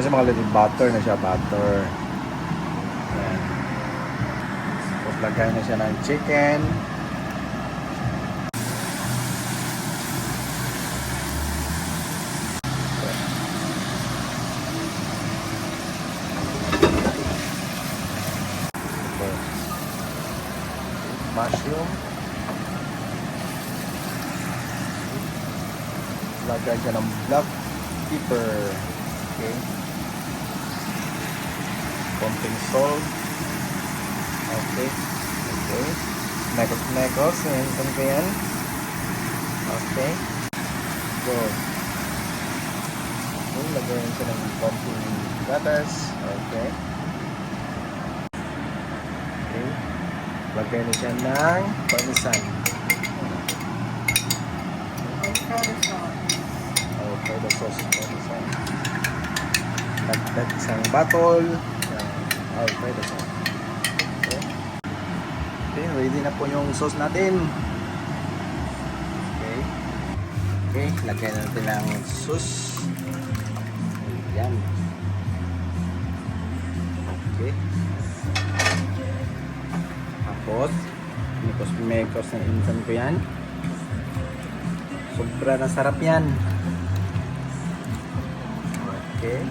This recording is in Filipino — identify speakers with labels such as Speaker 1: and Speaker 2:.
Speaker 1: na siya mga little butter na siya, butter. Ayan. Tapos lagay na siya ng chicken. Mushroom. Lagay siya ng black pepper. Okay. Konting salt. Okay. Okay. Mekos-mekos. Ayan ko yan. Okay. Good. Okay. Lagyan siya ng konting gatas. Okay. Okay. Lagyan na siya ng parmesan. Avocado sauce parmesan. Dagdag isang bottle ng avocado sauce. Okay. Okay, ready na po yung sauce natin. Okay. Okay, lagyan natin ng sauce. Ayan. Okay. Tapos, mekos na insan ko yan. Sobra na sarap yan. Okay.